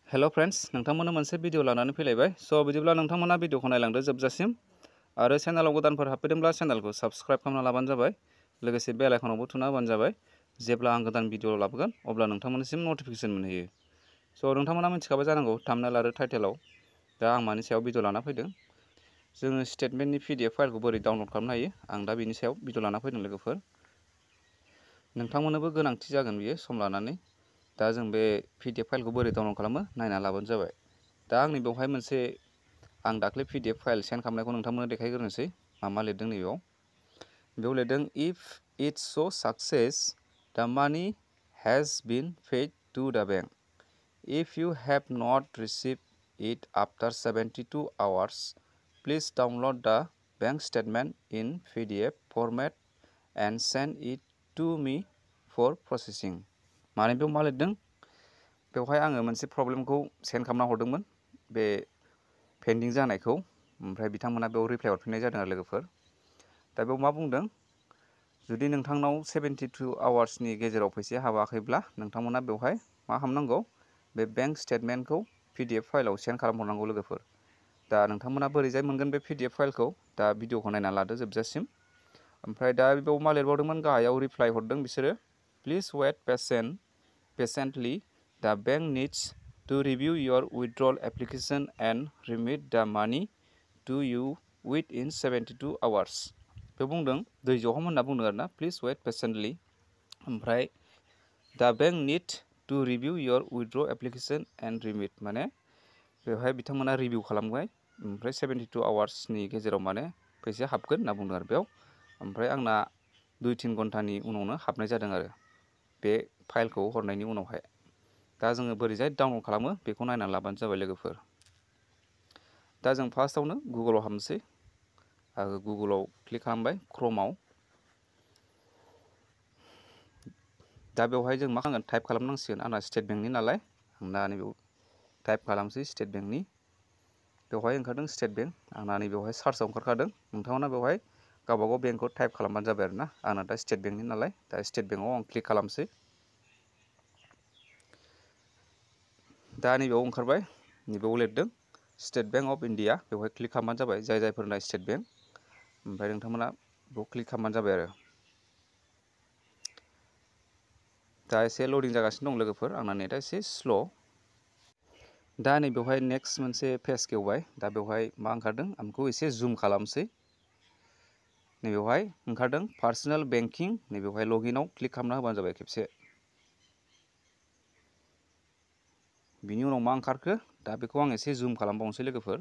Hello friends नोंथांमोननो मोनसे video लानानै फैलायबाय स' बिदिब्ला नोंथांमोना भिडिअखौ नायलांदो जोबजासिम आरो चेनेलाव गोदानफोर हाबफैदोंब्ला चेनेलखौ साबस्क्राइब खालामना लाबानो जाबाय लोगोसे बेल आइकनावबो थुना होबानो जाबाय जेब्ला आं गोदान भिडिअ लाबोगोन अब्ला नोंथांमोननिसिम नटिफिकेसन मोनहैयो स' नोंथांमोना मिथिखाबाय जानांगौ थाम्बनेल आरो टाइटेलाव दा आं मानि सायाव भिडिअ लाना फैदों जोङो स्टेटमेन्टनि PDF फाइलखौ बोरै डाउनलड खालामनो हायो आं दा बेनि सायाव भिडिअ लाना फैदों लोगोफोर नोंथांमोननोबो गोनांथि जागोन बियो सम लानानै दा जों बे PDF फाइलखौ बोरै डाउनलड खालामो नायना लाबानो जाबाय दा आंनि बेवहाय मोनसे आं दाख्लै PDF फाइल सेन्ड खालामनायखौ नोंथांमोननो देखायग्रोनोसै मा लिरदों बेयाव लिरदों if it's so success the money has been paid to the bank if you have not received it after 72 hours please download the bank statement in PDF format and send it to me for processing माने बेयाव मा लिरदों बेवहाय आङो मोनसे प्रब्लेमखौ send खालामना हरदोंमोन बे पेन्डिं जानायखौ ओमफ्राय बिथांमोना बेयाव रिप्लाइ हरफिननाय जादों आरो लोगोफोर दा बेयाव मा बुंदों जुदि नोंथांनाव 72 आवार्सनि गेजेराव फैसाया हाबाखैब्ला नोंथांमोना बेवहाय मा खालामनांगौ बे बैंक स्टेटमेन्टखौ PDF फाइलाव सेन्ड खालामहरनांगौ लोगोफोर दा नोंथांमोना बोरैजाय मोनगोन बे PDF फाइलखौ दा भिडिअखौ नायना लादो जोबजासिम ओमफ्राय दा बेयाव मा लिरबावदोंमोन गाहायाव रिप्लाइ हरदों बिसोरो please wait patiently The bank needs to review your withdrawal application and remit the money to you within 72 hours. बे बुंदों दैजोहम होनना बुंदों आरोना प्लिज वेट पेशेन्टलि ओमफ्राय the bank need to review your withdraw' application and remit माने बेवहाय बिथांमोना review खालामबाय ओमफ्राय 72 आवार्सनि गेजेराव माने फैसाया हाबगोन होनना बुंदों आरो बेयाव ओमफ्राय आंना 2-3 घन्टानि उनावनो हाबनाय जादों आरो बे फाइलखौ हरनायनि उनावहाय दा जोङो बोरैजाय डाउनलड खालामो बेखौ नायना लाबानो जाबाय लोगोफोर दा जों फार्स्टआवनो गुगोलाव हाबनोसै आङो गुगोलाव क्लिक खालामबाय क्रोमाव दा बेवहाय जों मा खालामगोन टाइप खालामनांसिगोन आंना स्टेट बेंकनि नालाय आं दा नैबेयाव टाइप खालामसै स्टेट बेंकनि बेवहाय ओंखारदों स्टेट बेंक आंना नैबेवहाय सार्चआव ओंखारखादों नोंथांमोना बेवहाय गावबागाव बेंकखौ टाइप खालामबानो जाबाय आरोना आंना दा स्टेट बेंकनि नालाय दा स्टेट बेंकआव आं क्लिक खालामसै दा नैबेयाव ओंखारबाय नैबेयाव लिरदों स्टेट बेंक अफ इन्डिया बेवहाय क्लिक खालामबानो जाबाय जायफोरना स्टेट बेंक ओमफ्राय नोंथांमोना बेयाव क्लिक खालामबानो जाबाय आरो दा एसे लडिं जागासिनो दं लोगोफोर आंना नेटआ एसे स्ल' दा नैबेवहाय नेक्स्ट मोनसे पेज गेवबाय दा बेवहाय मा ओंखारदों आं बेखौ एसे जुम खालामसै नैबेवहाय ओंखारदों पार्सनेल बेंकिं नैबेवहाय लगइनआव क्लिक खालामना होबानो जाबाय खेबसे बिनि उनाव मा ओंखारखो दा बेखौ आं एसे जुम खालामबावनोसै लोगोफोर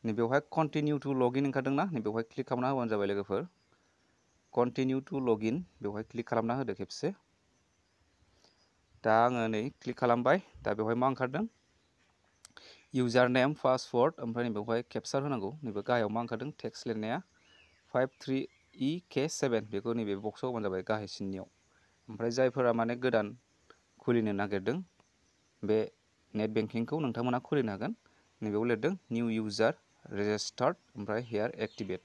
नैबेवहाय कन्टिनिउ टु लगइन ओंखारदोंना नैबेवहाय क्लिक खालामना होबानो जाबाय लोगोफोर कन्टिनिउ टु लगइन बेवहाय क्लिक खालामना होदो खेबसे दा आङो नै क्लिक खालामबाय दा बेवहाय मा ओंखारदों इउजार नेम पासवर्ड ओमफ्राय नैबेवहाय केपचार होनांगौ नैबे गाहायाव मा ओंखारदों टेक्स्ट लिरनाया 53EK7 बेखौ नैबे बक्सआव होबानो जाबाय गाहायसिननियाव ओमफ्राय जायफोरा माने गोदान खुलिनो नागिरदों बे नेट बेंकिंखौ नोंथांमोना खुलिनो हागोन नैबेयाव लिरदों निउ इउजार रेजिस्टार्ड ओमफ्राय हेयार एक्टिभेट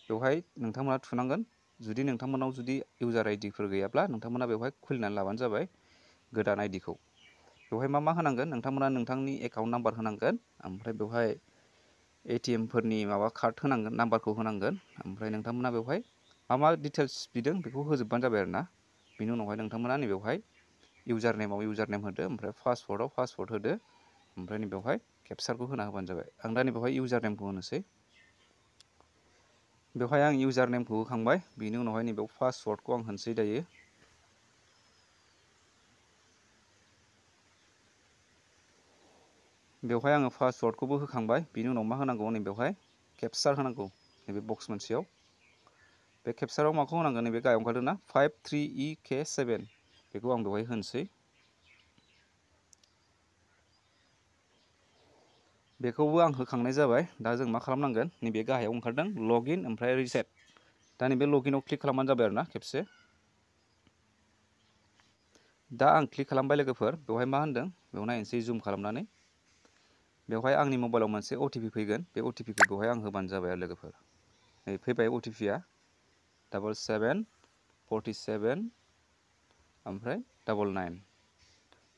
बेवहाय नोंथांमोना थुनांगोन जुदि नोंथांमोनाव जुदि इउजार आइडिफोर गैयाब्ला नोंथांमोना बेवहाय खुलिनानै लाबानो जाबाय गोदान आइडिखौ बेवहाय मा होनांगोन नोंथांमोना नोंथांनि एकाउन्ट नाम्बार होनांगोन ओमफ्राय बेवहाय ATM फोरनि माबा कार्ड होनांगोन नाम्बारखौ होनांगोन ओमफ्राय नोंथांमोना बेवहाय मा डिटेल्स बिदों बेखौ होजोबबानो जाबाय आरोना बिनि उनावहाय नोंथांमोना नैबेवहाय इउजार नेमाव इउजार नेम होदो ओमफ्राय पासवर्डआव पासवर्ड होदो ओमफ्राय नैबेवहाय केपचारखौ होना होबानो जाबाय आं दा नैबेवहाय इउजार नेमखौ होनोसै बेवहाय आं इउजार नेमखौ होखांबाय बिनि उनावहाय नैबेयाव पासवर्डखौ आं होनोसै दायो बेवहाय आङो पासवर्डखौबो होखांबाय बिनि उनाव मा होनांगौ नैबेवहाय केपचार होनांगौ नैबे बक्स मोनसेयाव बे केपचाराव माखौ होनांगोन नैबे गाहायाव ओंखारदोंना 53EK7 बेखौ आं बेवहाय होनोसै बेखौबो आं होखांनाय जाबाय दा जों मा खालामनांगोन नैबे गाहायाव ओंखारदों लगइन ओमफ्राय रिसेट दा नैबे लगइनआव क्लिक खालामबानो जाबाय आरोना खेबसे दा आं क्लिक खालामबाय लोगोफोर बेवहाय मा होनदों बेयाव नायनोसै जुम खालामनानै बेवहाय आंनि मबाइलाव मोनसे OTP फैगोन बे OTPखौ बेवहाय आं होबानो जाबाय आरो लोगोफोर नै फैबाय OTPआ 7747 ओमफ्राय 99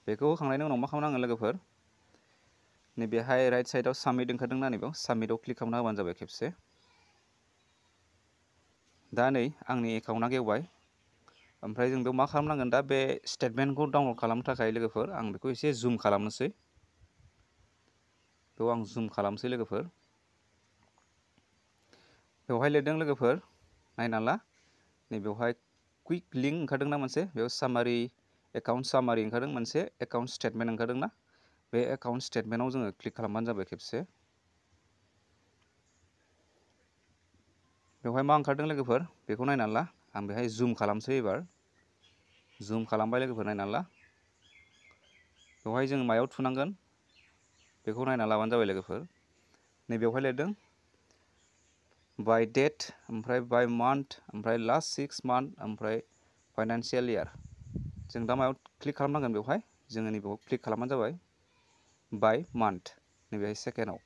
बेखौ होखांनायनि उनाव मा खालामनांगोन लोगोफोर नैबेहाय राइट साइडआव साबमिट ओंखारदोंना नैबेयाव साबमिटआव क्लिक खालामना होबानो जाबाय खेबसे। दा नै आंनि एकाउन्टआ गेवबाय। ओमफ्राय जों बेयाव मा खालामनांगोन दा बे स्टेटमेन्टखौ डाउनलड खालामनो थाखाय लोगोफोर आं बेखौ एसे जुम खालामनोसै। बेयाव आं जुम खालामसै लोगोफोर। बेवहाय लिरदों लोगोफोर नायना ला नैबेवहाय कुइक लिंक ओंखारदोंना मोनसे बेयाव सामारि एकाउन्ट सामारि ओंखारदों मोनसे एकाउन्ट स्टेटमेन्ट ओंखारदोंना बे एकाउन्ट स्टेटमेन्टआव जोङो क्लिक खालामबानो जाबाय खेबसे। बेवहाय मा ओंखारदों लोगोफोर बेखौ नायना ला आं बेहाय जुम खालामसै एबार जुम खालामबाय लोगोफोर नायना ला। बेवहाय जों मायाव थुनांगोन बेखौ नायना लाबानो जाबाय लोगोफोर। नैबेवहाय लिरदों बाय डेट ओमफ्राय बाय मान्थ ओमफ्राय लास्ट 6 मान्थ ओमफ्राय फाइनान्सियेल इयार। जों दा मायाव क्लिक खालामनांगोन बेवहाय जोङो नैबेयाव क्लिक खालामबानो जाबाय बाय मान्थ नैबेहाय सेकेन्डआव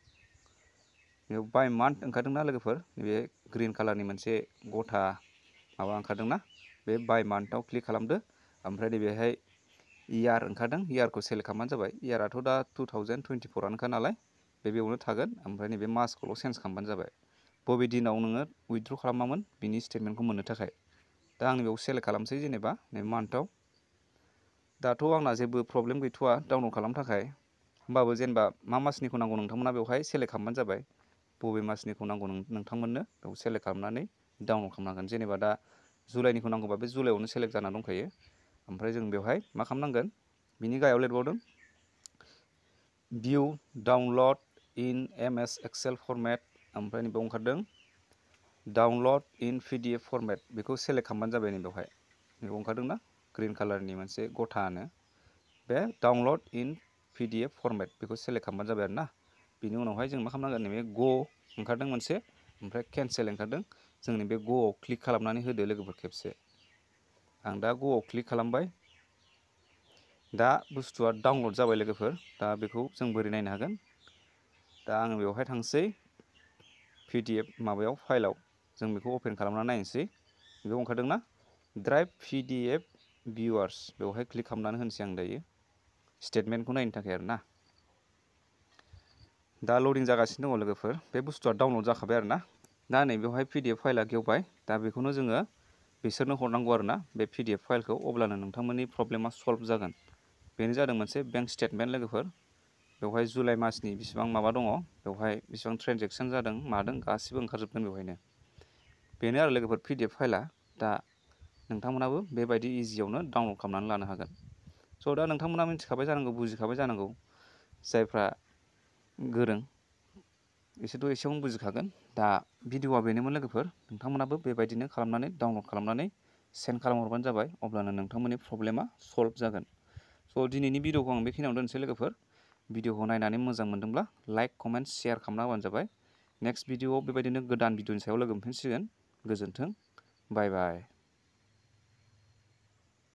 बेयाव बाय मान्थ ओंखारदोंना लोगोफोर नैबे ग्रिन कालारनि मोनसे गथा माबा ओंखारदोंना बे बाय मान्थआव क्लिक खालामदो ओमफ्राय नैबेहाय इयार ओंखारदों इयारखौ सेलेक्ट खालामबानो जाबाय। इयाराथ' दा 2024 नालाय बेयावनो थागोन ओमफ्राय नैबे मासखौल' चेन्ज खालामबानो जाबाय बबे दिनाव नोङो उइथड्र खालामामोन बिनि स्टेटमेन्टखौ मोननो थाखाय। दा आं बेयाव सेलेक्ट खालामसै जेनेबा नैबे मान्थआव। दाथ' आंना जेबो प्रब्लेम गैथ'वा डाउनलड खालामनो थाखाय होमबाबो जेनेबा मा मासनिखौ नांगौ नोंथांमोना बेवहाय सेलेक्ट खालामबानो जाबाय बबे मासनिखौ नांगौ नोंथांमोननो बेयाव सेलेक्ट खालामनानै डाउनलड खालामनांगोन। जेनेबा दा जुलाइनिखौ नांगौबा बे जुलाइआवनो सेलेक्ट जाना दंखायो। ओमफ्राय जों बेवहाय मा खालामनांगोन बिनि गाहायाव लिरबावदों भिउ डाउनलड इन MS एक्सेल फरमेट ओमफ्राय नैबेयाव ओंखारदों डाउनलड इन PDF फरमेट बेखौ सेलेक्ट खालामबानो जाबाय नैबेवहाय नैबेयाव ओंखारदोंना ग्रिन कालारनि मोनसे गथानो बे डाउनलड इन PDF फरमेट बेखौ सेलेक्ट खालामबानो जाबाय आरो ना। बिनि उनावहाय जों मा खालामनांगोन नैबे ग ओंखारदों मोनसे ओमफ्राय केन्सेल ओंखारदों जों नैबे ग'आव क्लिक खालामनानै होदो लोगोफोर खेबसे। आं दा ग'आव क्लिक खालामबाय। दा बुस्थुआ डाउनलड जाबाय लोगोफोर। दा बेखौ जों बोरै नायनो हागोन दा आङो बेवहाय थांसै PDF माबायाव फाइलाव जों बेखौ अपेन खालामनानै नायनोसै। बेयाव ओंखारदोंना ड्राइभ PDF भिउवार्स बेवहाय क्लिक खालामनानै होनोसै आं दायो स्टेटमेन्टखौ नायनो थाखाय आरो ना। दा लडिं जागासिनो दङ लोगोफोर बे बुस्थुआ डाउनलड जाखाबाय आरो ना। दा नै बेवहाय PDF फाइला गेवबाय दा बेखौनो जोङो बिसोरनो हरनांगौ आरो ना बे PDF फाइलखौ अब्लानो नोंथांमोननि प्रब्लेमा सल्भ जागोन। बेनो जादों मोनसे बेंक स्टेटमेन्ट लोगोफोर। बेवहाय जुलाइ मासनि बेसेबां माबा दङ बेवहाय बेसेबां ट्रेनजेक्सन जादों मादों गासिबो ओंखारजोबगोन बेवहायनो। बेनो आरो लोगोफोर PDF फाइला दा नोंथांमोनाबो बेबायदि इजियावनो डाउनलड खालामनानै लानो हागोन। स' दा नोंथांमोना मिथिखाबाय जानांगौ बुजिखाबाय जानांगौ जायफ्रा गोरों एसेथ' एसेयावनो बुजिखागोन। दा भिडिअ'आ बेनोमोन लोगोफोर नोंथांमोनाबो बेबायदिनो खालामनानै डाउनलड खालामनानै सेन्ड खालामहरबानो जाबाय अब्लानो नोंथांमोननि प्रब्लेमा सल्भ जागोन। स' दिनैनि भिडिअ'खौ आं बेखिनियावनो दोनसै लोगोफोर। भिडिअ'खौ नायनानै मोजां मोनदोंब्ला लाइक कमेन्ट शेयार खालामना होबानो जाबाय। नेक्स्ट भिडिअ'आव बेबायदिनो गोदान भिडिअ'नि सायाव लोगो मोनफिनसिगोन। गोजोन्थों बाय बाय।